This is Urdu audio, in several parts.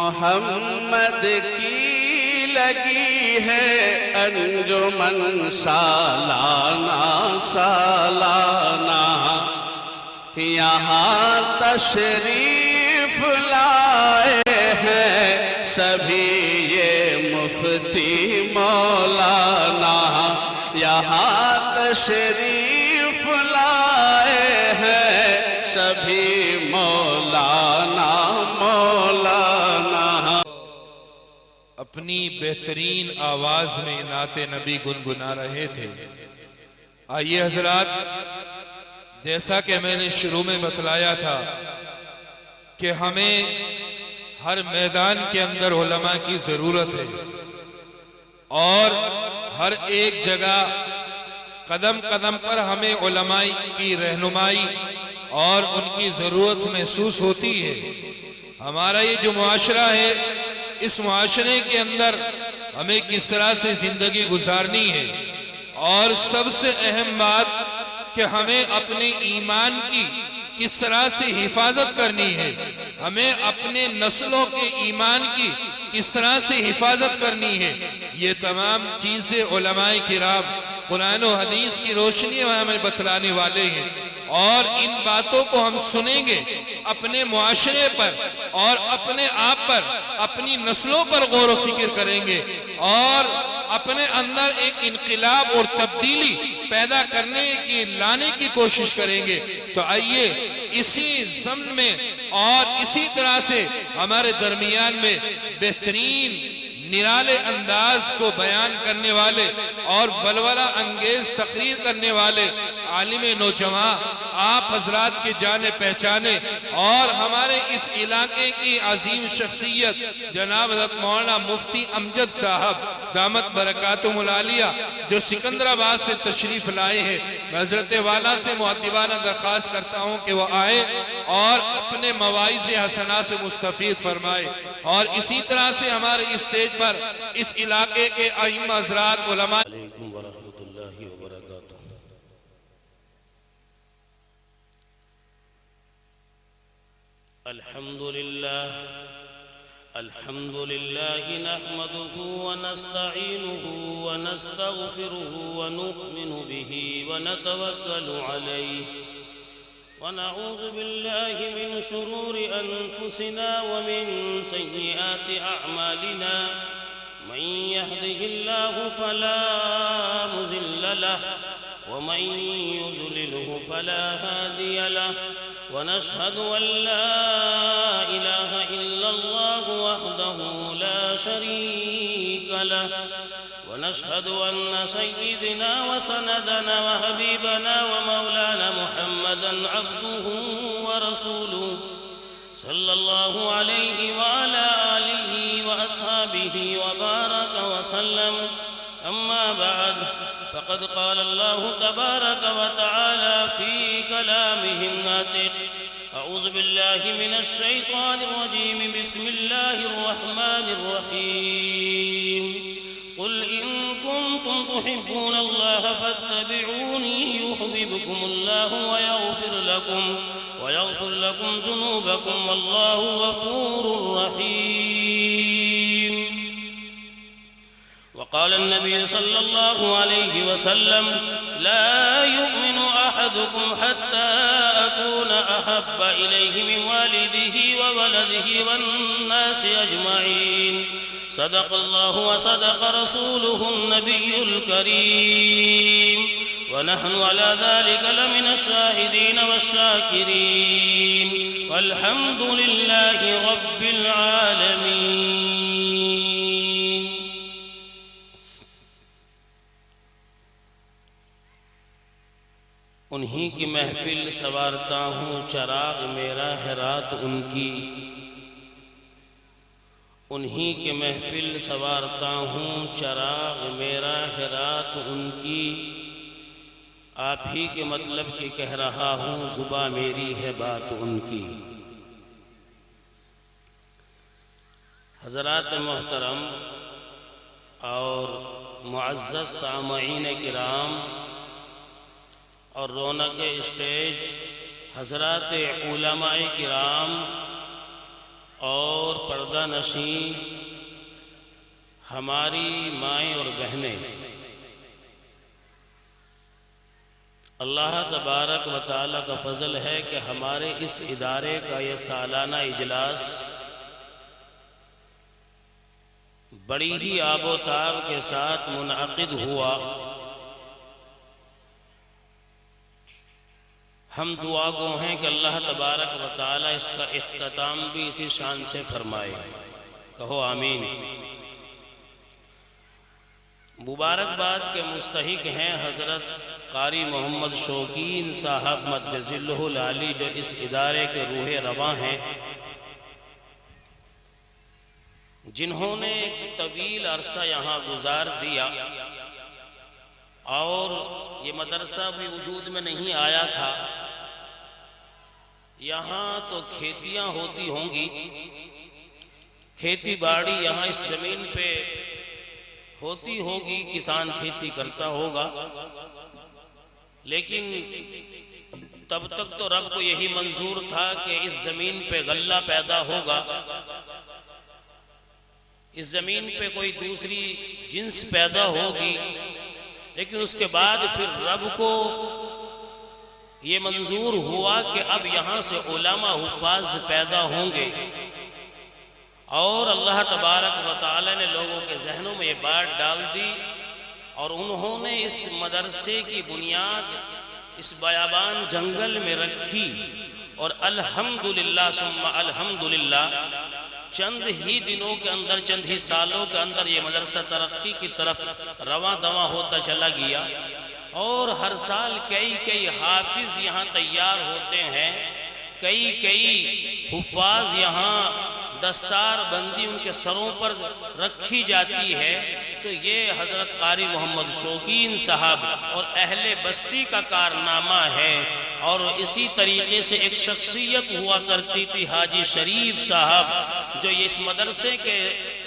محمد کی لگی ہے انجمن سالانہ سالانہ، یہاں تشریف لائے ہیں سبھی یہ مفتی مولانا، یہاں تشریف لائے ہیں سبھی مولانا مولانا۔ اپنی بہترین آواز میں نعت نبی گنگنا رہے تھے۔ آئیے حضرات، جیسا کہ میں نے شروع میں بتلایا تھا کہ ہمیں ہر میدان کے اندر علماء کی ضرورت ہے، اور ہر ایک جگہ قدم قدم پر ہمیں علماء کی رہنمائی اور ان کی ضرورت محسوس ہوتی ہے۔ ہمارا یہ جو معاشرہ ہے، اس معاشرے کے اندر ہمیں کس طرح سے زندگی گزارنی ہے، اور سب سے اہم بات کہ ہمیں اپنے ایمان کی کس طرح سے حفاظت کرنی ہے، ہمیں اپنے نسلوں کے ایمان کی کس طرح سے حفاظت کرنی ہے، یہ تمام چیزیں علماء کرام قرآن و حدیث کی روشنی میں ہمیں بتلانے والے ہیں، اور ان باتوں کو ہم سنیں گے، اپنے معاشرے پر اور اپنے آپ پر، اپنی نسلوں پر غور و فکر کریں گے، اور اپنے اندر ایک انقلاب اور تبدیلی پیدا کرنے کی لانے کی کوشش کریں گے۔ تو آئیے اسی ضمن میں اور اسی طرح سے ہمارے درمیان میں بہترین نرالے انداز کو بیان کرنے والے اور ولولہ انگیز تقریر کرنے والے عالم نوجوان آپ حضرات کے جانے پہچانے اور ہمارے اس علاقے کی عظیم شخصیت جناب حضرت مولانا مفتی امجد صاحب دامت برکاتہم العالیہ جو سکندرآباد سے تشریف لائے ہیں، میں حضرت والا سے مؤدبانہ درخواست کرتا ہوں کہ وہ آئے اور اپنے مواعظ حسنہ سے مستفید فرمائے، اور اسی طرح سے ہمارے اسٹیج پر اس علاقے کے ائمہ حضرات علماء علیکم ورحمۃ اللہ وبرکاتہ۔ الحمد لله نحمده ونستعينه ونستغفره ونؤمن به ونتوكل عليه ونعوذ بالله من شرور أنفسنا ومن سيئات أعمالنا، من يهده الله فلا مضل له ومن يضلله فلا هادي له، ونشهد أن لا إله إلا الله وحده لا شريك له، ونشهد أن سيدنا وسندنا وحبيبنا ومولانا محمدا عبده ورسوله صلى الله عليه وعلى آله وأصحابه وبارك وسلم. أما بعد، فقد قال الله تبارك وتعالى في كلامه الناطق: أعوذ بالله من الشيطان الرجيم، بسم الله الرحمن الرحيم. قل إن كنتم تحبون الله فاتبعوني يحببكم الله ويغفر لكم ذنوبكم والله غفور رحيم. وقال النبي صلى الله عليه وسلم: لا يؤمن أحدكم حتى أكون أحب إليه من والده وولده والناس أجمعين. صدق الله وصدق رسوله النبي الكريم، ونحن على ذلك لمن الشاهدين والشاكرين، والحمد لله رب العالمين. انہی کی محفل سوارتا ہوں، چراغ میرا ہے رات ان کی. انہی کی محفل سوارتا ہوں، چراغ میرا ہے رات ان کی. آپ ہی کے مطلب کی کہہ رہا ہوں، زباں میری ہے بات ان کی. حضرات محترم اور معزز سامعین کرام اور رونق اسٹیج حضرات علماء کرام اور پردہ نشین ہماری مائیں اور بہنیں، اللہ تبارک و تعالیٰ کا فضل ہے کہ ہمارے اس ادارے کا یہ سالانہ اجلاس بڑی ہی آب و تاب کے ساتھ منعقد ہوا۔ ہم دعا گو ہیں کہ اللہ تبارک و تعالیٰ اس کا اختتام بھی اسی شان سے فرمائے، کہو آمین۔ مبارکباد کے مستحق ہیں حضرت قاری محمد شوقین صاحب مد ظلہ العالی، جو اس ادارے کے روح رواں ہیں، جنہوں نے ایک طویل عرصہ یہاں گزار دیا، اور یہ مدرسہ بھی وجود میں نہیں آیا تھا۔ یہاں تو کھیتیاں ہوتی ہوں گی، کھیتی باڑی یہاں اس زمین پہ ہوتی ہوگی، کسان کھیتی کرتا ہوگا، لیکن تب تک تو رب کو یہی منظور تھا کہ اس زمین پہ غلہ پیدا ہوگا، اس زمین پہ کوئی دوسری جنس پیدا ہوگی، لیکن اس کے بعد پھر رب کو یہ منظور ہوا کہ اب یہاں سے علماء حفاظ پیدا ہوں گے، اور اللہ تبارک و تعالی نے لوگوں کے ذہنوں میں یہ بات ڈال دی، اور انہوں نے اس مدرسے کی بنیاد اس بیابان جنگل میں رکھی، اور الحمدللہ ثم الحمدللہ چند ہی دنوں کے اندر، چند ہی سالوں کے اندر یہ مدرسہ ترقی کی طرف رواں دواں ہوتا چلا گیا، اور ہر سال کئی حافظ یہاں تیار ہوتے ہیں، کئی حفاظ یہاں دستار بندی ان کے سروں پر رکھی جاتی ہے۔ تو یہ حضرت قاری محمد شوقین صاحب اور اہل بستی کا کارنامہ ہے۔ اور اسی طریقے سے ایک شخصیت ہوا کرتی تھی حاجی شریف صاحب، جو اس مدرسے کے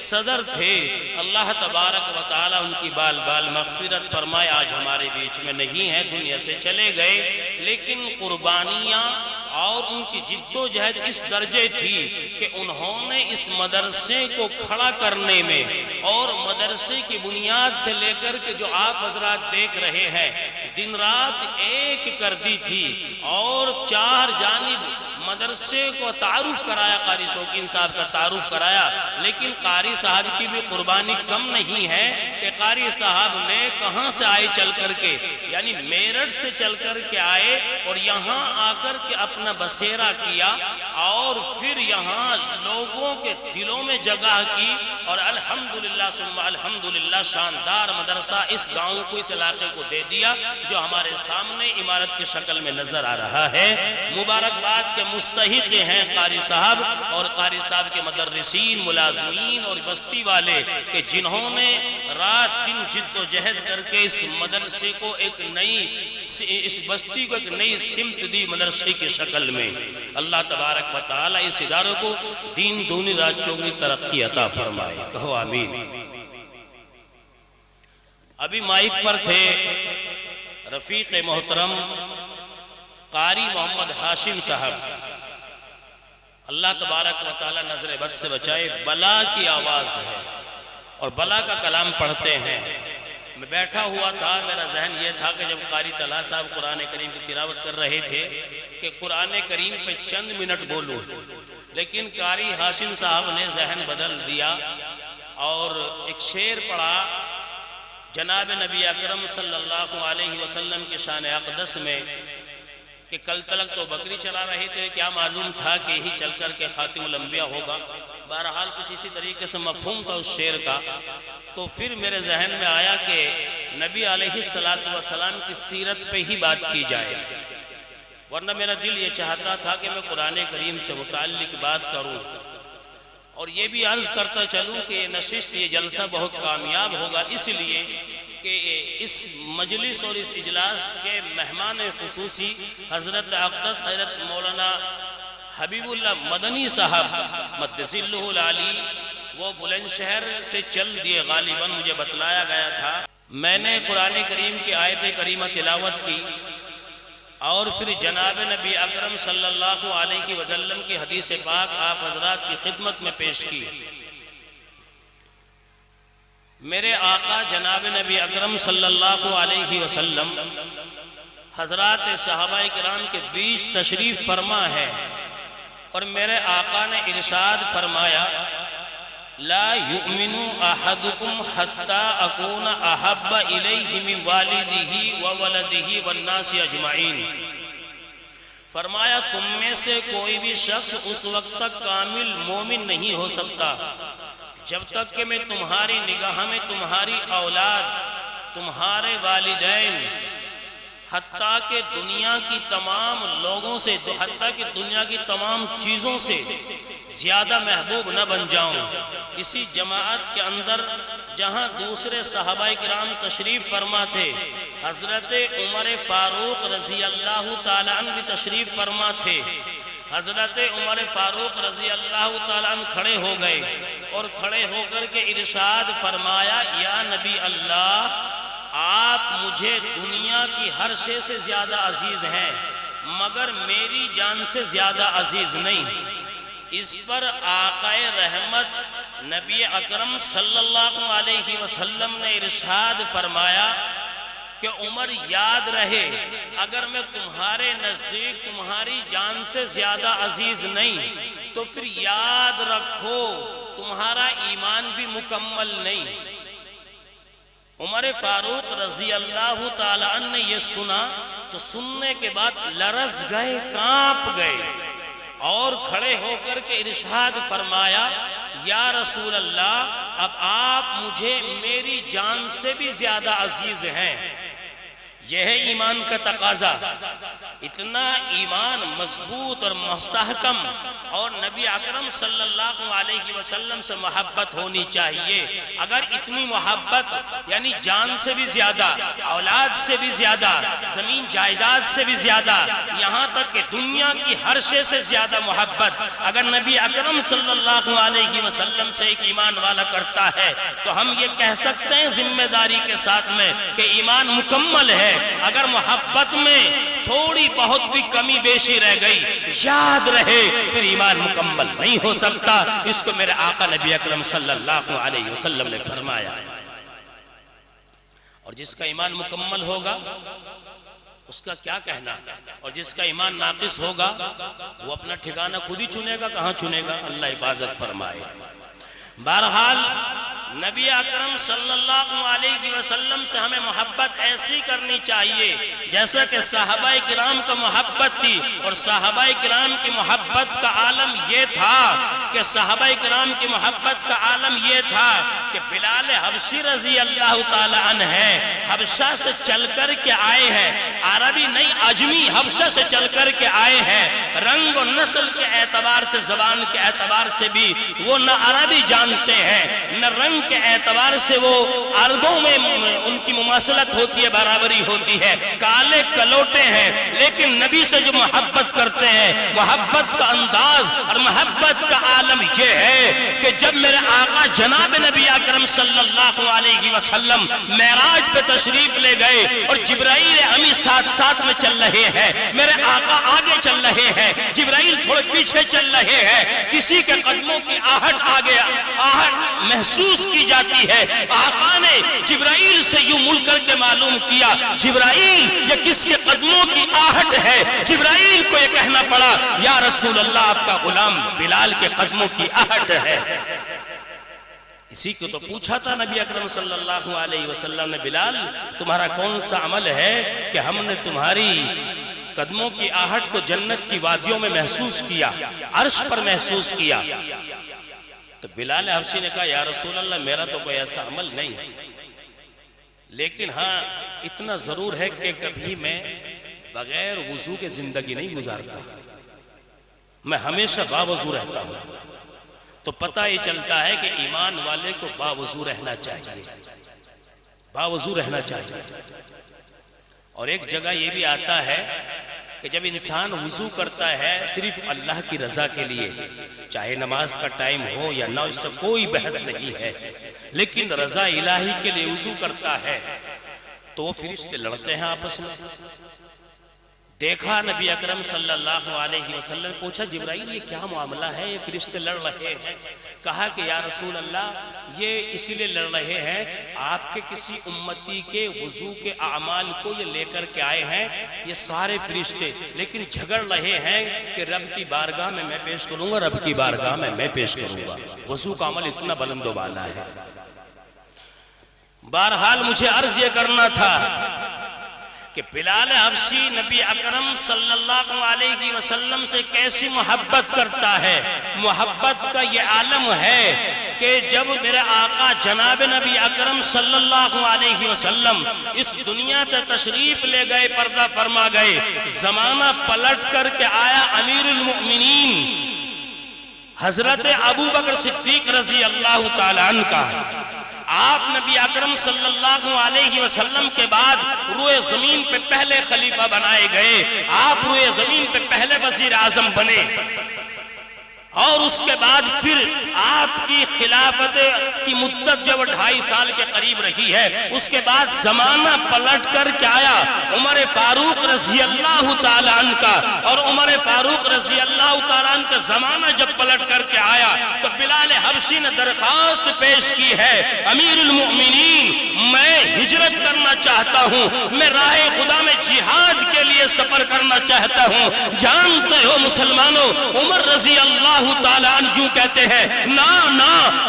صدر تھے، اللہ تبارک و تعالی ان کی بال بال مغفرت فرمائے، آج ہمارے بیچ میں نہیں ہے، دنیا سے چلے گئے، لیکن قربانیاں اور ان کی جد و جہد اس درجے تھی کہ انہوں نے اس مدرسے کو کھڑا کرنے میں، اور مدرسے کی بنیاد سے لے کر کے جو آپ حضرات دیکھ رہے ہیں، دن رات ایک کر دی تھی، اور چار جانب مدرسے کو تعارف کرایا، قاری شوقین صاحب کا تعارف کرایا، لیکن قاری صاحب کی بھی قربانی کم نہیں ہے کہ قاری صاحب نے کہاں سے آئے چل کر کے، یعنی میرٹھ سے چل کر کے آئے، اور یہاں آ کر کے اپنا بسیرا کیا، اور پھر یہاں لوگوں کے دلوں میں جگہ کی، اور الحمدللہ ثم الحمدللہ شاندار مدرسہ اس گاؤں کو، اس علاقے کو دے دیا، جو ہمارے سامنے عمارت کی شکل میں نظر آ رہا ہے۔ مبارکباد کے مستحق ہیں قاری صاحب اور قاری صاحب کے مدرسین، ملازمین اور بستی والے، کہ جنہوں نے رات دن جد و جہد کر کے اس مدرسے کو ایک نئی، اس بستی کو ایک نئی سمت دی مدرسے کی شکل میں۔ اللہ تبارک و تعالی اس ادارے کو دین دونی رات چوگنی ترقی عطا فرمائے، کہو آمین۔ ابھی مائک پر تھے رفیق محترم قاری محمد ہاشم صاحب، اللہ تبارک و تعالی نظر بد سے بچائے، بلا کی آواز ہے اور بلا کا کلام پڑھتے ہیں۔ میں بیٹھا ہوا تھا، میرا ذہن یہ تھا کہ جب قاری طلحہ صاحب قرآن کریم کی تلاوت کر رہے تھے کہ قرآن کریم پہ چند منٹ بولوں، لیکن قاری ہاشم صاحب نے ذہن بدل دیا اور ایک شعر پڑھا جناب نبی اکرم صلی اللہ علیہ وسلم کے شان اقدس میں، کہ کل تلک تو بکری چلا رہے تھے، کیا معلوم تھا کہ یہی چل کر کے خاتم الانبیاء ہوگا۔ بہرحال کچھ اسی طریقے سے مفہوم تھا اس شعر کا۔ تو پھر میرے ذہن میں آیا کہ نبی علیہ السلام کی سیرت پہ ہی بات کی جائے، ورنہ میرا دل یہ چاہتا تھا کہ میں قرآن کریم سے متعلق بات کروں، اور یہ بھی عرض کرتا چلوں کہ یہ نشست، یہ جلسہ بہت کامیاب ہوگا، اس لیے کہ اس مجلس اور اس اجلاس کے مہمان خصوصی حضرت اقدس حضرت مولانا حبیب اللہ مدنی صاحب مد ظلہ العالی، وہ بلند شہر سے چل دیے، غالباً مجھے بتلایا گیا تھا۔ میں نے قرآن کریم کی آیت کریمہ تلاوت کی، اور پھر جناب نبی اکرم صلی اللہ علیہ وسلم کی حدیث پاک آپ حضرات کی خدمت میں پیش کی۔ میرے آقا جناب نبی اکرم صلی اللہ علیہ وسلم حضرات صحابہ کرام کے بیچ تشریف فرما ہے، اور میرے آقا نے ارشاد فرمایا لا یؤمن احدکم حتی اکون احب الیہ من والدہ وولدہ والناس اجمعین۔ فرمایا تم میں سے کوئی بھی شخص اس وقت تک کامل مومن نہیں ہو سکتا جب تک کہ میں تمہاری نگاہ میں تمہاری اولاد، تمہارے والدین، حتیٰ کہ دنیا کی تمام لوگوں سے، حتیٰ کہ دنیا کی تمام چیزوں سے زیادہ محبوب نہ بن جاؤں۔ اسی جماعت کے اندر جہاں دوسرے صحابہ کرام تشریف فرما تھے، حضرت عمر فاروق رضی اللہ تعالیٰ عنہ بھی تشریف فرما تھے۔ حضرت عمر فاروق رضی اللہ تعالیٰ عنہ کھڑے ہو گئے اور کھڑے ہو کر کے ارشاد فرمایا یا نبی اللہ، آپ مجھے دنیا کی ہر شے سے زیادہ عزیز ہیں مگر میری جان سے زیادہ عزیز نہیں۔ اس پر آقا رحمت نبی اکرم صلی اللہ علیہ وسلم نے ارشاد فرمایا کہ عمر یاد رہے، اگر میں تمہارے نزدیک تمہاری جان سے زیادہ عزیز نہیں تو پھر یاد رکھو تمہارا ایمان بھی مکمل نہیں۔ عمر فاروق رضی اللہ تعالیٰ عنہ نے یہ سنا تو سننے کے بعد لرز گئے، کانپ گئے اور کھڑے ہو کر کے ارشاد فرمایا یا رسول اللہ، اب آپ مجھے میری جان سے بھی زیادہ عزیز ہیں۔ یہ ہے ایمان کا تقاضا۔ اتنا ایمان مضبوط اور مستحکم اور نبی اکرم صلی اللہ علیہ وسلم سے محبت ہونی چاہیے۔ اگر اتنی محبت یعنی جان سے بھی زیادہ، اولاد سے بھی زیادہ، زمین جائیداد سے بھی زیادہ، یہاں تک کہ دنیا کی ہر شے سے زیادہ محبت اگر نبی اکرم صلی اللہ علیہ وسلم سے ایک ایمان والا کرتا ہے تو ہم یہ کہہ سکتے ہیں ذمہ داری کے ساتھ میں کہ ایمان مکمل ہے۔ اگر محبت میں تھوڑی بہت بھی کمی بیشی رہ گئی، یاد رہے پھر ایمان مکمل نہیں ہو سکتا۔ اس کو میرے آقا نبی اکرم صلی اللہ علیہ وسلم نے فرمایا۔ اور جس کا ایمان مکمل ہوگا اس کا کیا کہنا، اور جس کا ایمان ناقص ہوگا وہ اپنا ٹھکانہ خود ہی چنے گا، کہاں چنے گا؟ اللہ حفاظت فرمائے۔ بہرحال نبی اکرم صلی اللہ علیہ وسلم سے ہمیں محبت ایسی کرنی چاہیے جیسا کہ صحابہ کرام کا محبت تھی، اور صحابہ کرام کی محبت کا عالم یہ تھا کہ صحابہ کرام کی محبت کا عالم یہ تھا کہ بلال حبشی رضی اللہ تعالی عنہ ہے، حبشہ سے چل کر کے آئے ہیں، عربی نہیں عجمی حبشہ سے چل کر کے آئے ہیں، رنگ و نسل کے اعتبار سے، زبان کے اعتبار سے بھی وہ نہ عربی جانتے ہیں نہ رنگ کے اعتبار سے وہ عربوں میں ان کی مماثلت ہوتی ہے، برابری ہوتی ہے، کالے کلوٹے ہیں، لیکن نبی سے جو محبت کرتے ہیں، محبت کا انداز اور محبت کا عالم یہ ہے کہ جب میرے آقا جناب نبی اکرم صلی اللہ علیہ وسلم معراج پہ تشریف لے گئے اور جبرائیل امی ساتھ ساتھ میں چل رہے ہیں، میرے آقا آگے چل رہے ہیں، جبرائیل تھوڑے پیچھے چل رہے ہیں، کسی کے قدموں کی آہٹ آگے آہٹ محسوس کی جاتی ہے۔ آقا نے جبرائیل سے یوں مل کر کے معلوم کیا جبرائیل یہ کس کے قدموں کی آہٹ ہے؟ جبرائیل کو یہ کہنا پڑا یا رسول اللہ آپ کا غلام بلال کے قدموں کی آہٹ ہے۔ اسی کو تو پوچھا تھا نبی اکرم صلی اللہ علیہ وسلم نے، بلال تمہارا کون سا عمل ہے کہ ہم نے تمہاری قدموں کی آہٹ کو جنت کی وادیوں میں محسوس کیا، عرش پر محسوس کیا؟ تو بلال حبشی نے کہا یا رسول اللہ میرا تو کوئی ایسا عمل نہیں، لیکن ہاں اتنا ضرور ہے کہ کبھی میں بغیر وضو کے زندگی نہیں گزارتا، میں ہمیشہ باوضو رہتا ہوں۔ تو پتہ یہ چلتا ہے کہ ایمان والے کو باوضو رہنا چاہیے، باوضو رہنا چاہیے۔ اور ایک جگہ یہ بھی آتا ہے کہ جب انسان وضو کرتا ہے صرف اللہ کی رضا کے لیے، چاہے نماز کا ٹائم ہو یا نہ، اس سے کوئی بحث نہیں ہے، لیکن رضا الہی کے لیے وضو کرتا ہے تو وہ فرشتے لڑتے ہیں آپس میں، دیکھا نبی اکرم صلی اللہ علیہ وسلم، پوچھا جبرائیل یہ کیا معاملہ ہے، یہ فرشتے لڑ رہے ہیں؟ کہا کہ یا رسول اللہ یہ اسی لیے لڑ رہے ہیں، آپ کے کسی امتی کے وضو کے اعمال کو یہ لے کر کے آئے ہیں یہ سارے فرشتے، لیکن جھگڑ رہے ہیں کہ رب کی بارگاہ میں میں پیش کروں گا، رب کی بارگاہ میں میں پیش کروں گا۔ وضو کا عمل اتنا بلند و بالا ہے۔ بہرحال مجھے عرض یہ کرنا تھا کہ بلال حبشی نبی اکرم صلی اللہ علیہ وسلم سے کیسی محبت کرتا ہے۔ محبت کا یہ عالم ہے کہ جب میرے آقا جناب نبی اکرم صلی اللہ علیہ وسلم اس دنیا سے تشریف لے گئے، پردہ فرما گئے، زمانہ پلٹ کر کے آیا امیر المؤمنین حضرت ابو بکر صدیق رضی اللہ تعالیٰ عنہ کا۔ آپ نبی اکرم صلی اللہ علیہ وسلم کے بعد روئے زمین پہ پہلے خلیفہ بنائے گئے، آپ روئے زمین پہ پہلے وزیر اعظم بنے، اور اس کے بعد پھر آپ کی خلافت کی مدت جب 2.5 سال کے قریب رہی ہے، اس کے بعد زمانہ پلٹ کر کے آیا عمر فاروق رضی اللہ تعالیٰ عنہ کا، اور عمر فاروق رضی اللہ تعالیٰ عنہ کا زمانہ جب پلٹ کر کے آیا تو بلال حبشی نے درخواست پیش کی ہے، امیر المؤمنین میں ہجرت کرنا چاہتا ہوں، میں راہ خدا میں جہاد کے لیے سفر کرنا چاہتا ہوں۔ جانتے ہو مسلمانوں، عمر رضی اللہ تعالیٰ عنہ جو کہتے ہیں نا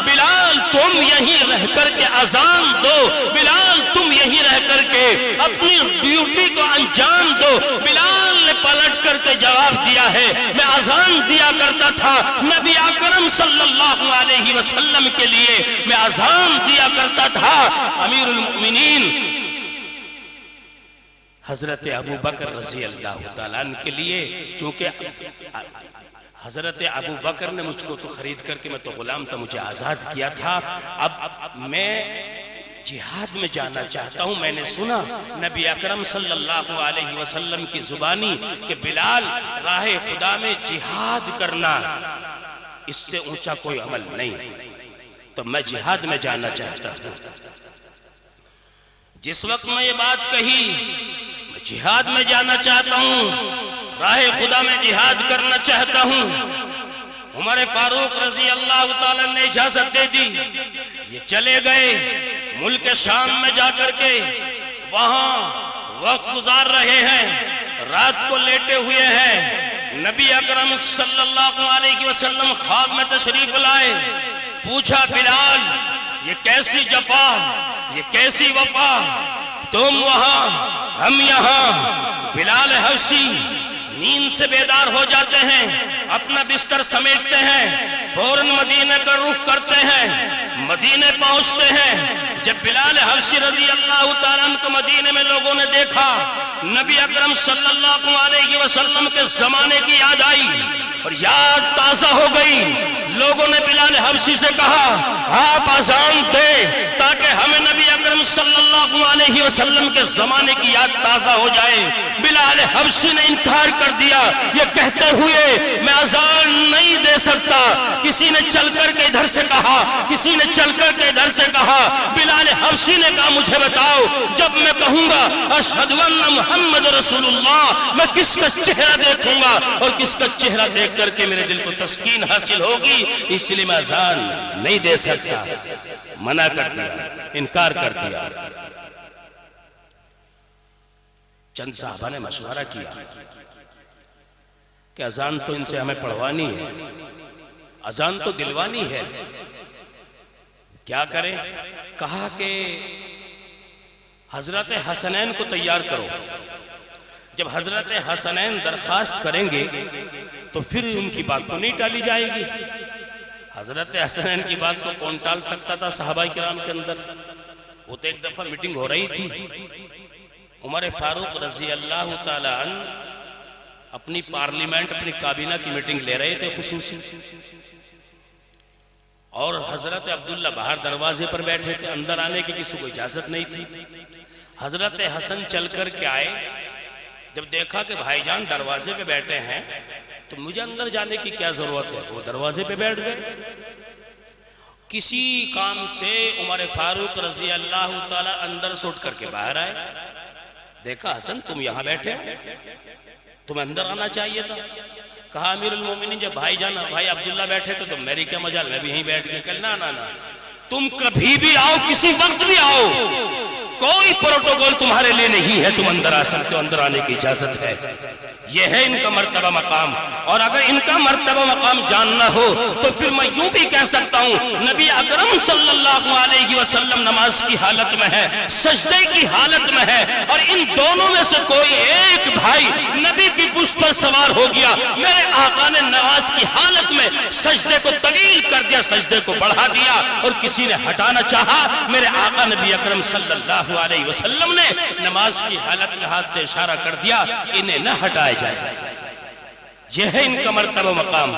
بلال تم یہیں رہ کر کے اذان دو، بلال تم یہیں رہ کر کے اپنی ڈیوٹی کو انجام دو۔ بلال نے پلٹ کر کے جواب دیا ہے میں اذان دیا کرتا تھا نبی اکرم صلی اللہ علیہ وسلم کے لیے، میں اذان دیا کرتا تھا امیر المؤمنین حضرت ابو بکر رضی اللہ تعالیٰ عنہ کے لیے، چونکہ حضرت ابو بکر نے مجھ کو تو خرید کر کے، میں تو غلام تھا، مجھے آزاد کیا تھا، اب میں جہاد میں جانا چاہتا ہوں۔ میں نے سنا نبی اکرم صلی اللہ علیہ وسلم کی زبانی کہ بلال راہ خدا میں جہاد کرنا اس سے اونچا کوئی عمل نہیں، تو میں جہاد میں جانا چاہتا ہوں۔ جس وقت میں یہ بات کہی میں جہاد میں جانا چاہتا ہوں، راہ خدا میں جہاد کرنا چاہتا ہوں، عمر فاروق رضی اللہ تعالیٰ نے اجازت دے دی، یہ چلے گئے ملک شام میں جا کر کے وہاں وقت گزار رہے ہیں، رات کو لیٹے ہوئے ہیں۔ نبی اکرم صلی اللہ علیہ وسلم خواب میں تشریف لائے، پوچھا بلال یہ کیسی جفا، یہ کیسی وفا، تم وہاں ہم یہاں۔ بلال حبشی نیند سے بیدار ہو جاتے ہیں، اپنا بستر سمیٹتے ہیں، فوراً مدینہ کا رخ کرتے ہیں، مدینہ پہنچتے ہیں۔ جب بلال حبشی رضی اللہ تعالیٰ عنہ کو مدینہ میں لوگوں نے دیکھا، نبی اکرم صلی اللہ علیہ وسلم کے زمانے کی یاد آئی اور یاد تازہ ہو گئی۔ لوگوں نے بلال حبشی سے کہا آپ اذان دیں تاکہ ہمیں نبی اکرم صلی اللہ علیہ وسلم کے زمانے کی یاد تازہ ہو جائے۔ بلال حبشی نے انکار کر دیا، یہ کہتے ہوئے میں اذان نہیں دے سکتا۔ کسی نے چل کر کے ادھر سے کہا، کسی نے چل کر کے ادھر سے کہا۔ بلال حبشی نے کہا مجھے بتاؤ جب میں کہوں گا اشہد ان محمد رسول اللہ، میں کس کا چہرہ دیکھوں گا اور کس کا چہرہ دیکھ کر کے میرے دل کو تسکین حاصل ہوگی، اس لیے میں اذان نہیں دے سکتا۔ منع کر دیا، انکار کر دیا۔ چند صحابہ نے مشورہ کیا کہ اذان تو ان سے ہمیں پڑھوانی ہے، اذان تو دلوانی ہے، کیا کریں؟ کہا کہ حضرت حسنین کو تیار کرو، جب حضرت حسنین درخواست کریں گے تو پھر ان کی بات تو نہیں ٹالی جائے گی۔ حضرت حسنین کی بات کو کون ٹال سکتا تھا صحابہ کرام کے اندر؟ وہ تو ایک دفعہ میٹنگ ہو رہی تھی، عمر فاروق رضی اللہ تعالیٰ عنہ اپنی پارلیمنٹ، اپنی کابینہ کی میٹنگ لے رہے تھے خصوصی، اور حضرت عبداللہ باہر دروازے پر بیٹھے تھے، اندر آنے کی کسی کو اجازت نہیں تھی۔ حضرت حسن چل کر کے آئے، جب دیکھا کہ بھائی جان دروازے پہ بیٹھے ہیں تو مجھے اندر جانے کی کیا ضرورت ہے، وہ دروازے پہ بیٹھ گئے۔ کسی کام سے عمر فاروق رضی اللہ تعالیٰ اندر سے اٹھ کر کے باہر آئے، دیکھا حسن تم یہاں بیٹھے ہو، تمہیں اندر آنا چاہیے تھا. کہا امیر المومنین جب بھائی جانا بھائی عبداللہ بیٹھے تو میری کیا مجال، میں بھی یہیں بیٹھ گیا. کہ نا تم کبھی بھی آؤ، کسی وقت بھی آؤ، کوئی پروٹوکول تمہارے لیے نہیں ہے، تم اندر آ سکتے ہو، اندر آنے کی اجازت ہے. یہ ہے ان کا مرتبہ مقام. اور اگر ان کا مرتبہ مقام جاننا ہو تو پھر میں یوں بھی کہہ سکتا ہوں نبی اکرم صلی اللہ علیہ وسلم نماز کی حالت میں ہے، سجدے کی حالت میں ہے، اور ان دونوں میں سے کوئی ایک بھائی نبی کی پشت پر سوار ہو گیا. میرے آقا نے نماز کی حالت میں سجدے کو طویل کر دیا، سجدے کو بڑھا دیا، اور کسی نے ہٹانا چاہا، میرے آقا نبی اکرم صلی اللہ علیہ وسلم نے نماز کی حالت میں ہاتھ سے اشارہ کر دیا انہیں نہ ہٹائے جائے. یہ ہے ان کا مرتبہ مقام.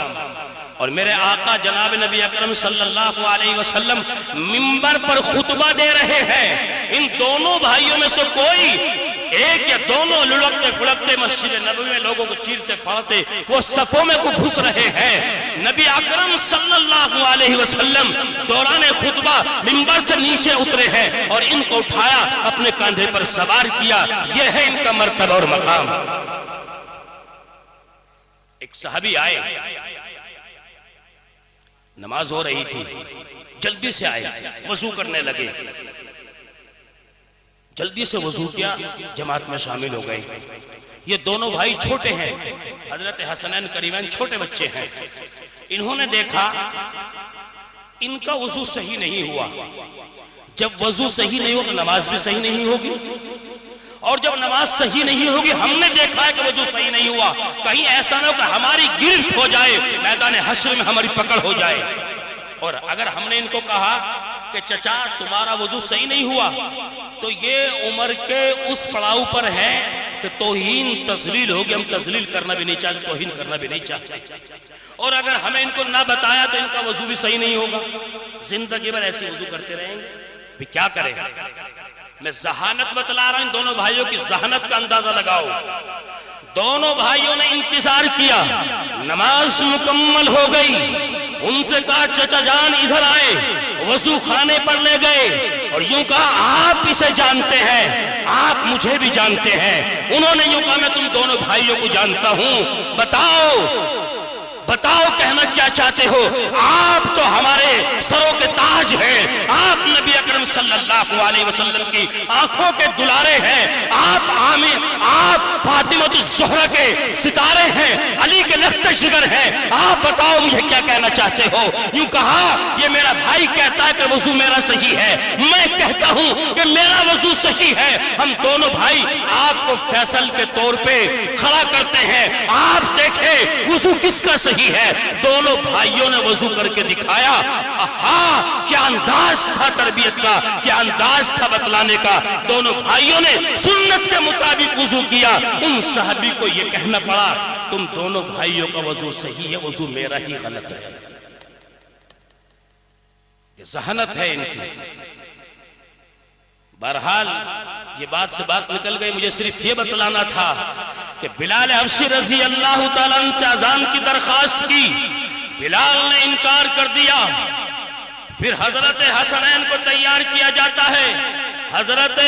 اور میرے آقا جناب نبی اکرم صلی اللہ علیہ وسلم منبر پر خطبہ دے رہے ہیں. ان دونوں بھائیوں میں سے کوئی ایک یا دونوں لڑکتے پھڑکتے مسجد نبوی میں لوگوں کو چیرتے پھاڑتے وہ صفوں میں کو گھس رہے ہیں. نبی اکرم صلی اللہ علیہ وسلم دوران خطبہ منبر سے نیچے اترے ہیں اور ان کو اٹھایا، اپنے کاندھے پر سوار کیا. یہ ہے ان کا مرتبہ اور مقام. ایک صحابی آئے، نماز ہو رہی تھی، جلدی سے آئے، وضو کرنے لگے، جلدی سے وضو کیا، جماعت میں شامل ہو گئے. یہ دونوں بھائی چھوٹے ہیں، حضرت حسنین کریمین چھوٹے بچے ہیں. انہوں نے دیکھا ان کا وضو صحیح نہیں ہوا. جب وضو صحیح نہیں ہو تو نماز بھی صحیح نہیں ہوگی، اور جب نماز صحیح نہیں ہوگی، ہم نے دیکھا ہے کہ وضو صحیح نہیں ہوا، کہیں ایسا نہ ہو کہ ہماری گرفت ہو جائے، میدان حشر میں ہماری پکڑ ہو جائے. اور اگر ہم نے ان کو کہا کہ چچا تمہارا وضو صحیح نہیں ہوا، تو یہ عمر کے اس پڑاؤ پر ہے کہ توہین تذلیل ہوگی. ہم تذلیل کرنا بھی نہیں چاہتے، توہین کرنا بھی نہیں چاہتے. اور اگر ہمیں ان کو نہ بتایا تو ان کا وضو بھی صحیح نہیں ہوگا، زندگی بھر ایسے وضو کرتے رہیں گے. بھی کیا کریں؟ میں ذہانت بتلا رہا ہوں، ان دونوں بھائیوں کی ذہانت کا اندازہ لگاؤ. دونوں بھائیوں نے انتظار کیا، نماز مکمل ہو گئی. ان سے کہا چچا جان ادھر آئے، وضو خانے پر لے گئے اور یوں کہا آپ اسے جانتے ہیں، آپ مجھے بھی جانتے ہیں. انہوں نے یوں کہا میں تم دونوں بھائیوں کو جانتا ہوں، بتاؤ کہنا کیا چاہتے ہو. آپ تو ہمارے سروں کے تاج ہیں، آپ نبی اکرم صلی اللہ علیہ وسلم کی آنکھوں کے دلارے ہیں، آپ فاطمۃ الزہرا کے ستارے ہیں، علی کے لخت جگر ہیں. آپ بتاؤ مجھے کیا کہنا چاہتے ہو. یوں کہا یہ میرا بھائی کہتا ہے کہ وضو میرا صحیح ہے، میں کہتا ہوں کہ میرا وضو صحیح ہے. ہم دونوں بھائی آپ کو فیصل کے طور پہ کھڑا کرتے ہیں، آپ دیکھیں وضو کس کا صحیح ہے. دونوں بھائیوں نے وضو کر کے دکھایا. کیا انداز تھا تربیت کا، کیا انداز تھا بتلانے کا. دونوں بھائیوں نے سنت کے مطابق وضو کیا. ان صحابی کو یہ کہنا پڑا تم دونوں بھائیوں کا وضو صحیح ہے، وضو میرا ہی غلط ہے. یہ ذہانت ہے ان کی. بہرحال یہ بات سے بات نکل گئی. مجھے صرف یہ بتلانا تھا کہ بلال حبشی رضی اللہ تعالیٰ عنہ سے اذان کی درخواست کی، بلال نے انکار کر دیا. پھر حضرت حسنین کو تیار کیا جاتا ہے. حضرت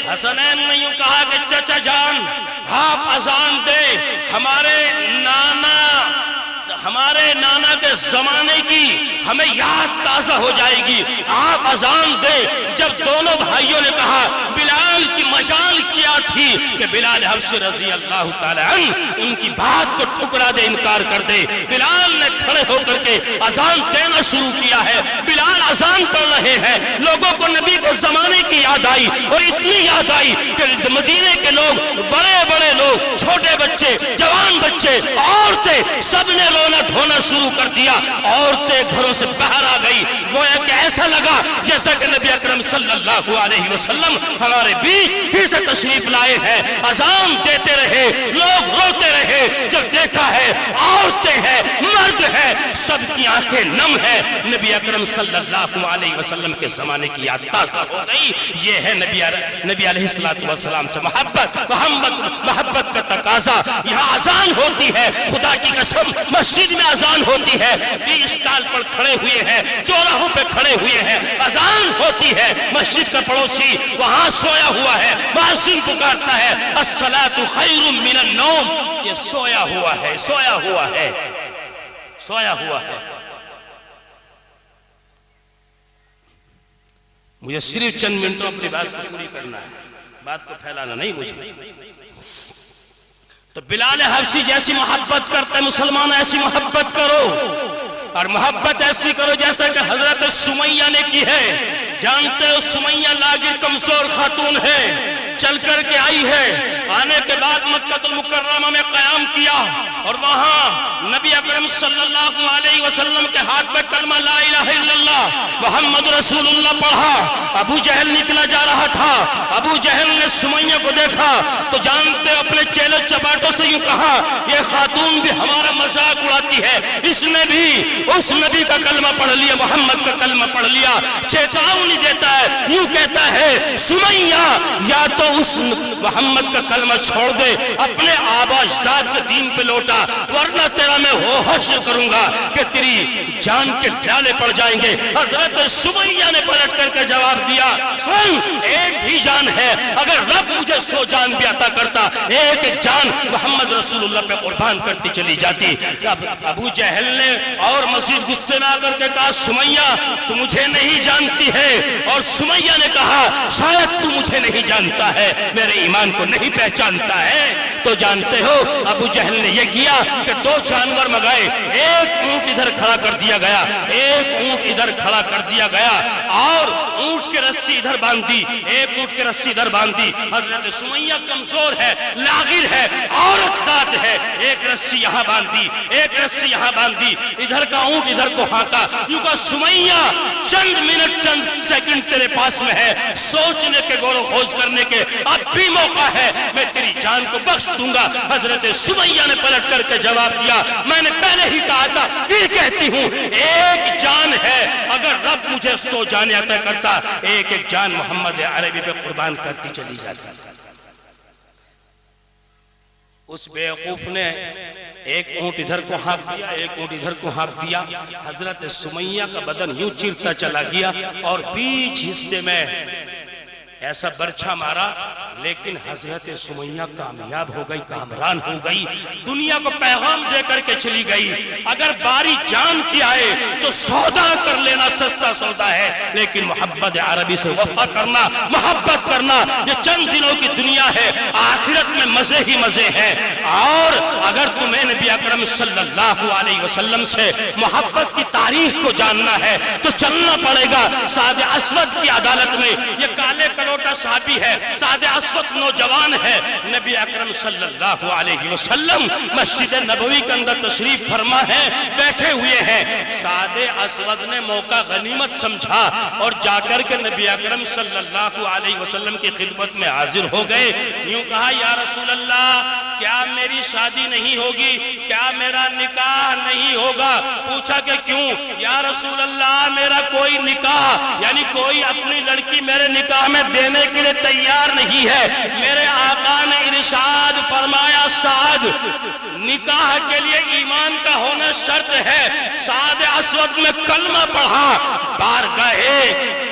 حسنین نے یوں کہا کہ چچا جان آپ اذان دے، ہمارے نانا کے زمانے کی ہمیں یاد تازہ ہو جائے گی، آپ اذان دے. جب دونوں بھائیوں نے کہا بلال کی مجال کیا تھی کہ بلال حبشی رضی اللہ تعالی عنہ ان کی بات کو ٹھکرا دے، انکار کر دے. بلال نے کھڑے ہو کر کے اذان دینا شروع کیا ہے. بلال اذان پڑھ رہے ہیں. لوگوں کو نبی کو زمانے کی یاد آئی، اور اتنی یاد آئی کہ مدینے کے لوگ، بڑے بڑے لوگ، چھوٹے بچے، جوان بچے، عورتیں، سب نے رونا دھونا شروع کر دیا. عورتیں گھروں سے باہر آ گئی. گویا کہ ایسا لگا جیسا کہ نبی اکرم صلی اللہ علیہ وسلم ہمارے بیچ پھر سے تشریف لائے ہیں. اذان دیتے رہے، لوگ روتے رہے. جب دیکھا ہے عورتیں ہیں، مرد ہیں، سب کی آنکھیں نم ہیں. نبی اکرم صلی اللہ علیہ وسلم کے زمانے کی یاد تازہ ہو گئی. یہ ہے نبی علیہ الصلوۃ والسلام سے محبت محبت کا تقاضا. یہاں اذان ہوتی ہے, خدا کی قسم مسجد میں اذان ہوتی ہے, 20 اسٹال پر کھڑے ہوئے ہیں, چوراہوں پہ کھڑے ہوئے ہیں, اذان ہوتی ہے, مسجد کا پڑوسی وہاں سویا ہوا ہے, مؤذن پکارتا ہے الصلاۃ خیر من النوم. یہ سویا ہوا ہے, سویا ہوا ہے, سویا ہوا ہے. مجھے صرف چند منٹوں اپنی بات کو پوری کرنا ہے, بات کو پھیلانا نہیں مجھے. تو بلال حبشی جیسی محبت کرتے مسلمان ایسی محبت کرو, اور محبت ایسی کرو جیسا کہ حضرت سمیہ نے کی ہے. جانتے ہو سمیہ لاغر کمزور خاتون ہے, چل کر کے آئی ہے, آنے کے بعد مکہ المکرمہ میں قیام کیا, اور وہاں نبی اکرم صلی اللہ علیہ وسلم کے ہاتھ پہ کلمہ لا الہ الا اللہ محمد رسول اللہ پڑھا. ابو جہل نکلا جا رہا تھا, ابو جہل نے سمیہ کو دیکھا تو جانتے ہو اپنے چیلے چپاٹوں سے یوں کہا یہ خاتون بھی ہمارا مذاق اڑاتی ہے, اس نے بھی اس نبی کا کلمہ پڑھ لیا, محمد کا کلمہ پڑھ لیا. چیتاونی دیتا ہے, یوں کہتا ہے سمیہ یا تو اس محمد کا کلمہ چھوڑ دے, اپنے آبا اجداد کے دین پہ لوٹا, ورنہ تیرا میں وہ حشر کروں گا کہ تیری جان کے ڈالے پڑ جائیں گے. حضرت سمیہ نے پلٹ کر کے جواب دیا سن, ایک ہی جان ہے, اگر رب مجھے 100 جان بھی عطا کرتا ایک ایک جان محمد رسول اللہ پہ قربان کرتی چلی جاتی. ابو جہل نے اور مزید غصے میں آ کر کے کہا سمیہ تو مجھے نہیں جانتی ہے, اور سمیہ نے کہا شاید تو مجھے نہیں جانتا ہے, میرے ایمان کو نہیں پہچانتا ہے. تو جانتے ہو ابو جہل نے یہ کیا کہ 2 جانور منگائے, ایک اونٹ ادھر کھڑا کر دیا گیا, ایک اونٹ ادھر کھڑا کر دیا گیا, اور اونٹ کے رسی ادھر باندھ دی, ایک اونٹ کے رسی ادھر باندھ دی. حضرت سمیہ کمزور ہے, لاغر ہے, عورت ذات ہے, ایک رسی یہاں باندھ دی, ایک رسی یہاں باندھ دی, ادھر کا اونٹ ادھر کو ہانکا. یوں کہا سمیہ چند منٹ چند سیکنڈ تیرے پاس میں ہے, سوچنے کے غور و خوض کرنے کے اب بھی موقع ہے, میں تیری جان کو بخش دوں گا. حضرت سمیہ نے پلٹ کر کے جواب دیا میں نے پہلے ہی کہا تھا, پھر کہتی ہوں ایک جان ہے, اگر رب مجھے 100 جان عطا کرتا ایک ایک جان محمد عربی پہ قربان کرتی چلی جاتی. اس بیوقوف نے ایک اونٹ ادھر کو ہانک دیا, ایک اونٹ ادھر کو ہانک دیا. حضرت سمیہ کا بدن یوں چرتا چلا گیا اور بیچ حصے میں ایسا برچھا مارا, لیکن حضرت سمیہ کامیاب ہو گئی, کامران ہو گئی, دنیا کو پیغام دے کر کے چلی گئی. اگر باری جان کی آئے تو سودا کر لینا سستا سودا ہے, لیکن محمد عربی سے وفا کرنا, محبت کرنا, یہ چند دنوں کی دنیا ہے, آخرت میں مزے ہی مزے ہیں. اور اگر تمہیں نبی اکرم صلی اللہ علیہ وسلم سے محبت کی تاریخ کو جاننا ہے تو چلنا پڑے گا سعد اسود کی عدالت میں. یہ کالے کلوٹا صحابی ہے, سعد اسود نوجوان ہے, نبی اکرم صلی اللہ علیہ وسلم مسجد نبوی کے اندر تشریف فرما ہے, بیٹھے ہوئے ہیں. سعد اسود نے موقع غنیمت سمجھا اور جا کر کے نبی اکرم صلی اللہ علیہ وسلم کی خدمت میں حاضر ہو گئے. یوں کہا یا رسول اللہ کیا میری شادی نہیں ہوگی, کیا میرا نکاح نہیں ہوگا. پوچھا کہ کیوں, یا رسول اللہ میرا کوئی نکاح یعنی کوئی اپنی لڑکی میرے نکاح میں دینے کے لیے تیار نہیں ہے. میرے آقا نے ارشاد فرمایا سعد نکاح کے لیے ایمان کا ہونا شرط ہے. سعد اسود میں کلمہ پڑھا, بارگاہ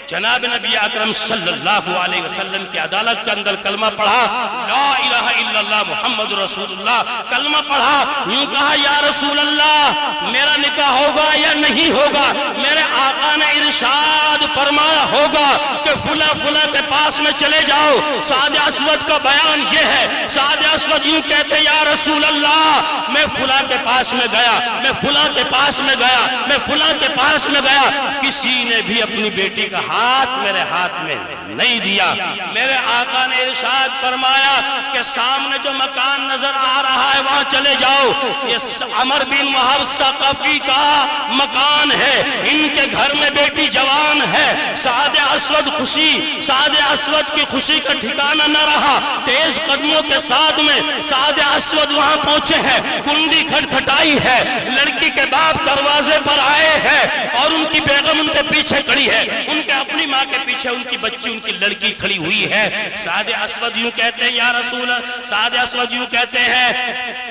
جناب نبی اکرم صلی اللہ علیہ وسلم کی عدالت کے اندر کلمہ پڑھا, لا الہ الا اللہ محمد رسول اللہ کلمہ پڑھا. یوں کہا یا رسول اللہ میرا نکاح ہوگا یا نہیں ہوگا. میرے آقا نے ارشاد فرمایا ہوگا کہ فلاں فلاں کے پاس میں چلے جاؤ. سعد اسود کا بیان یہ ہے, سعد اسود یوں کہتے یا رسول اللہ میں فلاں کے پاس میں گیا, میں فلاں کے پاس میں گیا, میں فلاں کے پاس میں گیا, کسی نے بھی اپنی بیٹی کا ہاتھ میرے ہاتھ میں نہیں دیا. میرے آقا نے ارشاد فرمایا کہ سامنے جو مکان نظر آ رہا ہے وہاں چلے جاؤ, یہ عمر بن وہب ثقفی کا مکان ہے, ان کے گھر میں بیٹی جوان ہے. سعد اسود خوشی, سعد اسود کی خوشی کا ٹھکانہ نہ رہا, تیز قدم قدموں کے ساتھ میں سعد اسود وہاں پہنچے ہیں، کنڈی کھٹکھٹائی ہے، لڑکی کے باپ دروازے پر آئے ہیں اور ان کی بیگم ان کے پیچھے کھڑی ہے، ان کے اپنی ماں کے پیچھے ان کی بچی ان کی لڑکی کھڑی ہوئی ہے۔ سعد اسود یوں کہتے ہیں یا رسول، سعد اسود یوں کہتے ہیں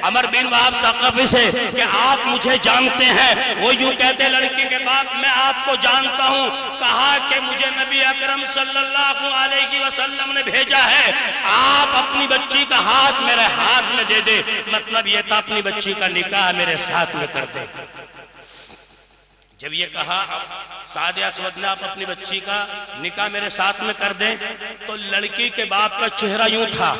عمر بن وہب ثقفی سے کہ آپ مجھے جانتے ہیں؟ وہ یوں کہتے ہیں لڑکی کے باپ میں آپ کو جانتا ہوں، کہا کہ مجھے نبی اکرم صلی اللہ علیہ وسلم نے بھیجا ہے، آپ اپنی بچی کا ہاتھ میرے ہاتھ میں دے دے۔ مطلب یہ تھا اپنی بچی کا نکاح میرے ساتھ میں کر دے۔ جب یہ کہا سعد اسود نے آپ اپنی بچی کا نکاح میرے ساتھ میں کر دیں، تو لڑکی کے باپ کا چہرہ یوں تھا،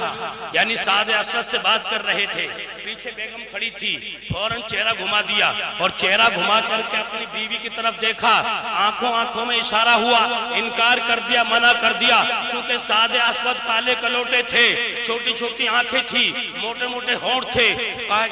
یعنی سعد اسود سے بات کر رہے تھے، پیچھے بیگم کھڑی تھی، فوراً چہرہ گھما دیا اور چہرہ گھما کر کے اپنی بیوی کی طرف دیکھا، آنکھوں میں اشارہ ہوا، انکار کر دیا، منع کر دیا۔ چونکہ سعد اسود کالے کلوٹے تھے، چھوٹی چھوٹی آنکھیں تھی، موٹے موٹے ہونٹ تھے،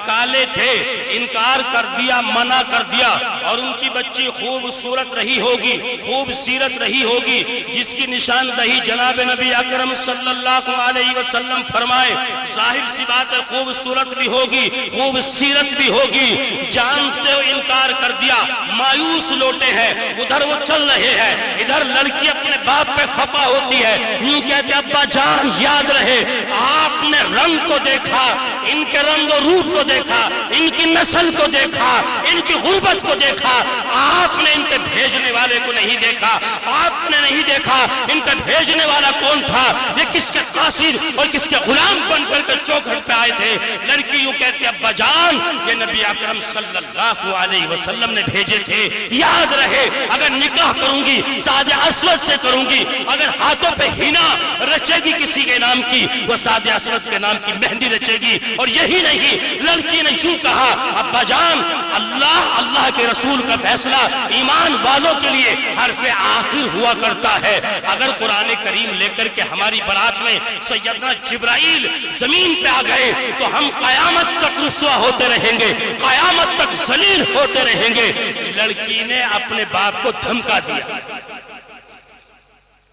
کالے تھے، انکار کر دیا، منع کر دیا۔ اور ان کی بچی خوبصورت رہی ہوگی، خوب سیرت رہی ہوگی، جس کی نشاندہی جناب نبی اکرم صلی اللہ علیہ وسلم فرمائے۔ ظاہر سی بات ہے خوبصورت بھی ہوگی، خوب سیرت بھی ہوگی، جانتے ہو انکار کر دیا، مایوس لوٹے ہیں، ادھر وہ چل رہے ہیں، ادھر لڑکی اپنے باپ پہ خفا ہوتی ہے، یوں کہتے ابا جان یاد رہے آپ نے رنگ کو دیکھا، ان کے رنگ و روپ کو دیکھا، ان کی نسل کو دیکھا، ان کی غربت کو دیکھا، آپ نے ان کے بھیجنے والے کو نہیں دیکھا، آپ نے نہیں دیکھا ان کا بھیجنے والا کون تھا، یہ کس کے قاصد اور کس کے غلام بن کر کے چوکھٹ پہ آئے تھے۔ لڑکی یوں کہتی ابا جان یہ نبی اکرم صلی اللہ علیہ وسلم نے بھیجے تھے، یاد رہے اگر نکاح کروں گی سعد اسود سے کروں گی، اگر ہاتھوں پہ ہینا رچے گی کسی کے نام کی، وہ سعد اسود کے نام کی مہندی رچے گی۔ اور یہی نہیں، لڑکی نے یوں کہا ابا جان اللہ کے رسول کا فیصلہ ایمان والوں کے لیے حرف آخر ہوا کرتا ہے۔ اگر قرآن کریم لے کر کے ہماری برات میں سیدنا جبرائیل زمین پہ آ گئے تو ہم قیامت تک رسوا ہوتے رہیں گے، قیامت تک ذلیل ہوتے رہیں گے۔ لڑکی نے اپنے باپ کو دھمکا دیا،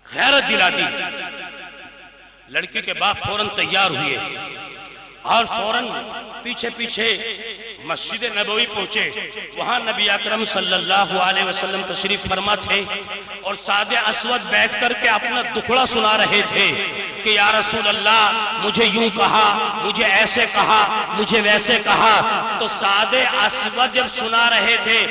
غیرت دلا دی۔ لڑکی کے باپ فوراً تیار ہوئے اور فوراً پیچھے پیچھے مسجد نبوی پہنچے۔ وہاں نبی اکرم صلی اللہ علیہ وسلم تشریف فرما تھے اور سعد اسود بیٹھ کر کے اپنا دکھڑا سنا رہے تھے کہ یا رسول اللہ مجھے یوں کہا، مجھے ایسے کہا، مجھے ویسے کہا۔ تو سعد اسود جب سنا رہے تھے،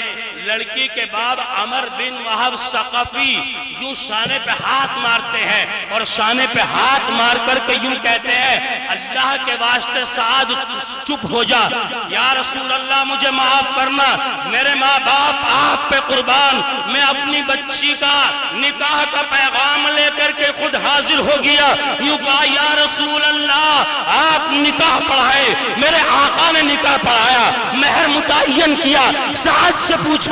لڑکی کے باپ عمر بن وہب ثقفی یوں شانے پہ ہاتھ مارتے ہیں اور شانے پہ ہاتھ مار کر کے یوں کہتے ہیں اللہ کے واسطے سعد چپ ہو جا، یا رسول اللہ مجھے معاف کرنا، میرے ماں باپ آپ پہ قربان، میں اپنی بچی کا نکاح کا پیغام لے کر کے خود حاضر ہو گیا۔ یوں کہا یا رسول اللہ آپ نکاح پڑھائے، میرے آقا نے نکاح پڑھایا، مہر متعین کیا۔ سعد سے پوچھا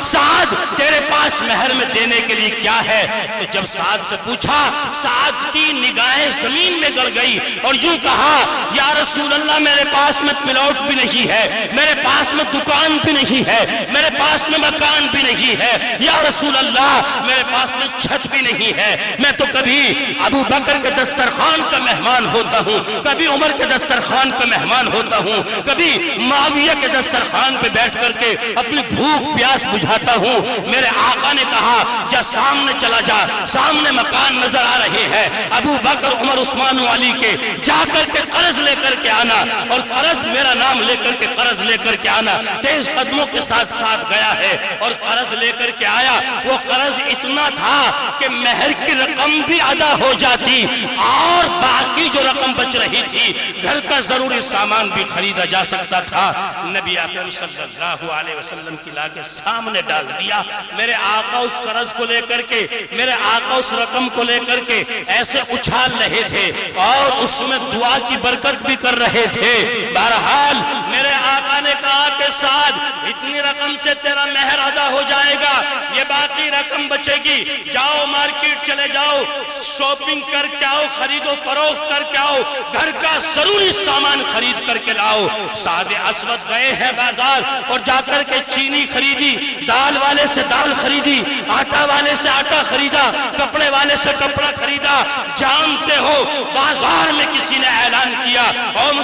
سعد تیرے پاس مہر میں دینے کے لیے کیا ہے؟ تو جب سعد سے پوچھا، سعد کی نگاہیں زمین میں گڑ گئی اور یوں کہا یا رسول اللہ میرے پاس میں پلاٹ بھی نہیں ہے، میرے پاس میں دکان بھی نہیں ہے، میرے پاس میں مکان بھی نہیں ہے، یا رسول اللہ میرے پاس میں چھت بھی نہیں ہے، میں تو کبھی ابو بکر کے دسترخوان کا مہمان ہوتا ہوں، کبھی عمر کے دسترخوان کا مہمان ہوتا ہوں، کبھی معاویہ کے دسترخوان پہ بیٹھ کر کے اپنی بھوک پیاس بجھاتا ہوں۔ میرے آقا نے کہا جا سامنے چلا جا، سامنے مکان نظر آ رہے ہیں، ابو بکر عمر عثمان علی کے، جا کر کے قرض لے کر کے آنا، اور قرض میرا نام لے کر کے قرض لے کر کے آنا۔ تیز قدموں کے ساتھ ساتھ گیا ہے اور قرض لے کر کے آیا۔ وہ قرض اتنا تھا کہ مہر کی رقم بھی ادا ہو جاتی اور باقی جو رقم بچ رہی تھی گھر کا ضروری سامان بھی خریدا جا سکتا تھا۔ نبی اکرم صلی اللہ علیہ وسلم کی لا کے سامنے ڈال دیا۔ میرے آقا اس قرض کو لے کر کے، میرے آقا اس رقم کو لے کر کے ایسے اچھال رہے تھے اور اس میں دعا کی برکت بھی کر رہے تھے۔ بہرحال میرے آقا نے کہا کہ سعد اتنی رقم سے تیرا مہر ادا ہو جائے گا، یہ باقی رقم بچے گی، جاؤ مارکیٹ چلے جاؤ، شاپنگ کر کے آؤ، خرید و فروخت کر کے آؤ، گھر کا ضروری سامان خرید کر کے لاؤ۔ سعد اسود گئے ہیں بازار اور جا کر کے چینی خریدی، دال والے سے دال خریدی، آٹا والے سے آٹا خریدا، کپڑے والے سے کپڑا خریدا۔ جانتے ہو بازار میں کسی نے اعلان کیا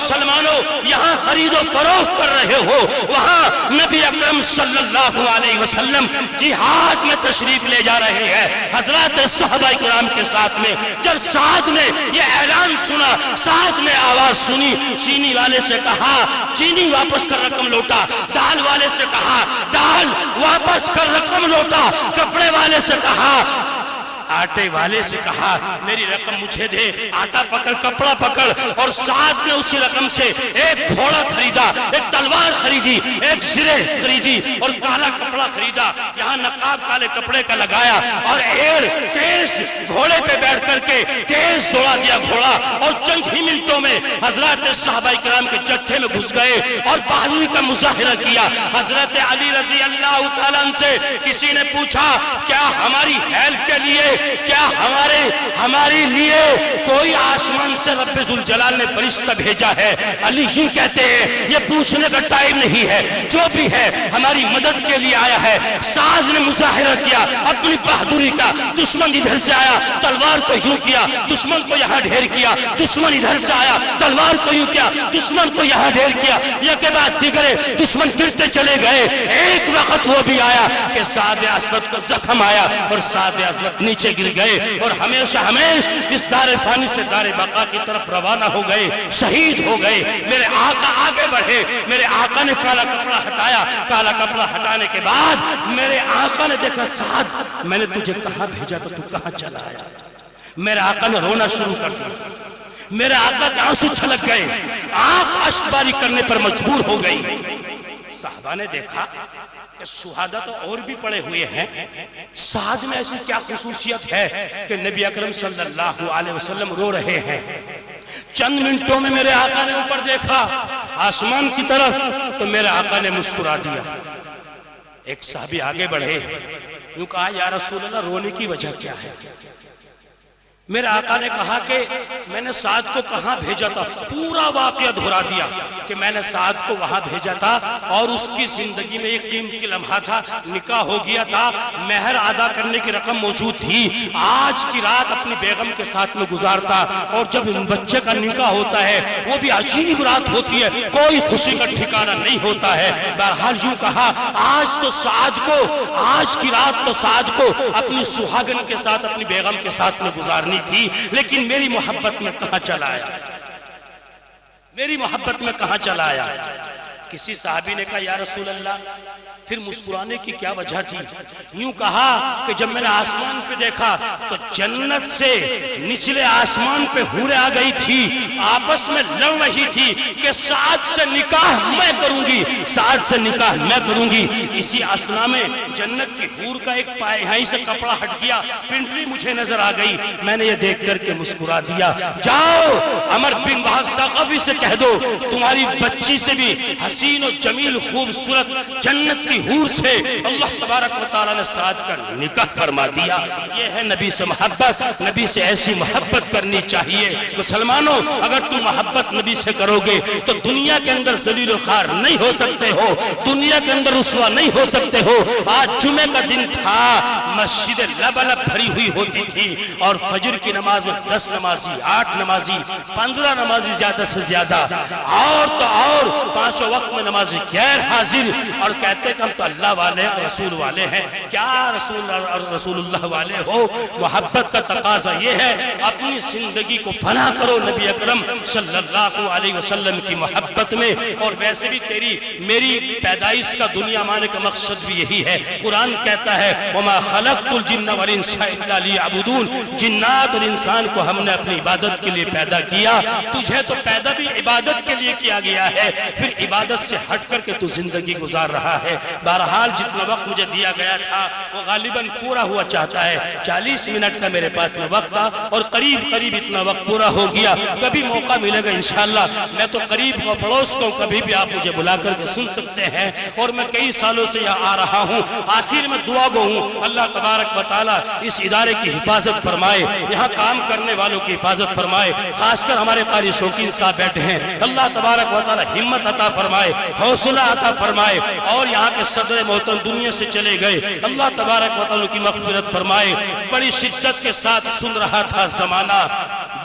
مسلمانوں یہاں خرید و فروخت کر رہے ہو، وہاں نبی اکرم صلی اللہ علیہ وسلم جہاد میں تشریف لے جا رہے ہیں حضرات صحابہ کرام کے ساتھ میں۔ جب سعد نے یہ اعلان سنا، سعد نے آواز سنی، چینی والے سے کہا چینی واپس کر رقم لوٹا، دال والے سے کہا دال واپس کر رقم لوٹا، کپڑے والے سے کہا، آٹے والے سے کہا میری رقم مجھے دے، آٹا پکڑ کپڑا پکڑ، اور سعد نے اسی رقم سے ایک گھوڑا خریدا، ایک تلوار خریدی، ایک زرہ خریدی اور کالا کپڑا خریدا، یہاں نقاب کالے کپڑے کا لگایا اور ایڑ تیز گھوڑے پہ بیٹھ کر کے تیز دوڑا دیا گھوڑا، اور چند ہی منٹوں میں حضرات صحابہ کرام کے جتھے میں گھس گئے اور بہادری کا مظاہرہ کیا۔ حضرت علی رضی اللہ تعالیٰ عنہ سے کسی نے پوچھا کیا ہماری ہیلپ کے لیے، کیا ہمارے لیے کوئی آسمان سے رب ذوالجلال نے فرشتہ بھیجا ہے؟ علی ہی کہتے ہیں یہ پوچھنے کا ٹائم نہیں ہے، جو بھی ہے ہماری مدد کے لیے آیا ہے۔ سعد نے مظاہرہ کیا اپنی بہادری کا، دشمن ادھر سے آیا تلوار کو یوں کیا، دشمن کو یہاں ڈھیر کیا، دشمن ادھر سے آیا تلوار کو یوں کیا، دشمن کو یہاں ڈھیر کیا، یہ کے بعد دیگرے دشمن گرتے چلے گئے۔ ایک وقت وہ بھی آیا کہ سعد اسود کو زخم آیا اور سعد اسود نیچے گر گئے اور ہمیشہ اس دار فانی سے دار بقا کی طرف روانہ ہو گئے، شہید ہو گئے۔ میرے آقا آگے بڑھے، میرے آقا نے کالا کپڑا ہٹایا، کالا کپڑا ہٹانے کے بعد میرے آقا نے دیکھا سعد میں نے تجھے کہاں بھیجا تو کہاں چلا آیا؟ میرے آقا نے رونا شروع کر دیا، میرے آقا کے آنسو چھلک گئے، آنکھ اشک باری کرنے پر مجبور ہو گئی۔ صحابہ نے دیکھا کہ شہادہ تو اور بھی پڑے ہوئے ہیں، سعد میں ایسی کیا خصوصیت ہے کہ نبی اکرم صلی اللہ علیہ وسلم رو رہے ہیں؟ چند منٹوں میں میرے آقا نے اوپر دیکھا آسمان کی طرف تو میرے آقا نے مسکرا دیا۔ ایک صحابی آگے بڑھے، یوں کہا یا رسول اللہ رونے کی وجہ کیا ہے؟ میرے آقا نے کہا کہ میں نے سعد کو کہاں بھیجا تھا، پورا واقعہ دہرا دیا کہ میں نے سعد کو وہاں بھیجا تھا اور اس کی زندگی میں ایک قیمتی لمحہ تھا، نکاح ہو گیا تھا، مہر ادا کرنے کی رقم موجود تھی، آج کی رات اپنی بیگم کے ساتھ میں گزارتا، اور جب بچے کا نکاح ہوتا ہے وہ بھی عجیب رات ہوتی ہے، کوئی خوشی کا ٹھکانہ نہیں ہوتا ہے۔ بہرحال یوں کہا آج کی رات تو سعد کو اپنی سہاگن کے ساتھ، اپنی بیگم کے ساتھ میں گزارنی تھی، لیکن میری محبت میں کہاں چلا آیا؟ میری محبت میں کہاں چلا آیا؟ کسی صحابی نے کہا یا رسول اللہ پھر مسکرانے کی کیا وجہ تھی؟ یوں کہا کہ جب میں نے آسمان پہ دیکھا تو جنت سے نچلے آسمان پہ حوریں آ گئی تھی، آپس میں لڑ رہی تھی کہ سعد سے نکاح میں کروں گی، سعد سے نکاح میں کروں گی۔ اسی اسنا میں جنت کی حور کا ایک پائے سے کپڑا ہٹ گیا، پنڈلی مجھے نظر آ گئی، میں نے یہ دیکھ کر کے مسکرا دیا۔ جاؤ عمر بن وہب ثقفی سے کہہ دو تمہاری بچی سے بھی حسین و جمیل خوبصورت جنت کی حور سے اللہ تبارک و تعالیٰ نے سعد کا نکاح فرما دیا۔ یہ ہے نبی سے محبت، نبی سے ایسی محبت کرنی چاہیے۔ مسلمانوں اگر تم محبت نبی سے کرو گے تو دنیا کے اندر ذلیل و خوار نہیں ہو سکتے ہو، دنیا کے اندر رسوا نہیں ہو سکتے ہو۔ آج جمعہ کا دن تھا، مسجد لبلب بھری ہوئی ہوتی تھی اور فجر کی نماز میں 10 نمازی، 8 نمازی، 15 نمازی زیادہ سے زیادہ، اور تو اور 5 وقت میں نمازی غیر حاضر، اور کہتے کہ ہم تو اللہ والے اور رسول والے ہیں۔ کیا رسول اللہ والے ہو؟ محبت کا تقاضا یہ ہے اپنی زندگی کو فنا کرو نبی اکرم صلی اللہ علیہ وسلم کی محبت میں۔ اور ویسے بھی میری پیدائش کا دنیا مانے کا مقصد بھی یہی ہے۔ قرآن کہتا ہے وَمَا خَلَقْتُ الْجِنَّ وَالْإِنسَ إِلَّا لِيَعْبُدُونَ، جنات اور انسان کو ہم نے اپنی عبادت کے لیے پیدا کیا۔ تجھے تو پیدا بھی عبادت کے لیے کیا گیا ہے، پھر عبادت سے ہٹ کر کے تو زندگی گزار رہا ہے۔ بہرحال جتنا وقت مجھے دیا گیا تھا وہ غالباً پورا ہوا چاہتا ہے، 40 منٹ کا میرے پاس میں وقت تھا اور قریب اتنا وقت پورا ہو گیا۔ کبھی موقع ملے گا انشاءاللہ میں تو قریب و پڑوس کو کبھی بھی آپ مجھے بلا کر کے سن سکتے ہیں، اور میں کئی سالوں سے یہاں آ رہا ہوں۔ آخر میں دعا گو ہوں اللہ تبارک و تعالیٰ اس ادارے کی حفاظت فرمائے، یہاں کام کرنے والوں کی حفاظت فرمائے، خاص کر ہمارے قاری شوقین صاحب بیٹھے ہیں، اللہ تبارک و تعالیٰ ہمت عطا فرمائے۔ فرمائے، حوصلہ عطا فرمائے، اور یہاں کے صدر محترم دنیا سے چلے گئے، اللہ تبارک و تعالیٰ کی مغفرت فرمائے۔ بڑی شدت کے ساتھ سن رہا تھا زمانہ،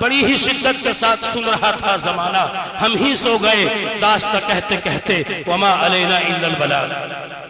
بڑی ہی شدت کے ساتھ سن رہا تھا زمانہ، ہم ہی سو گئے داستہ کہتے کہتے، وما علینا الا البلاغ۔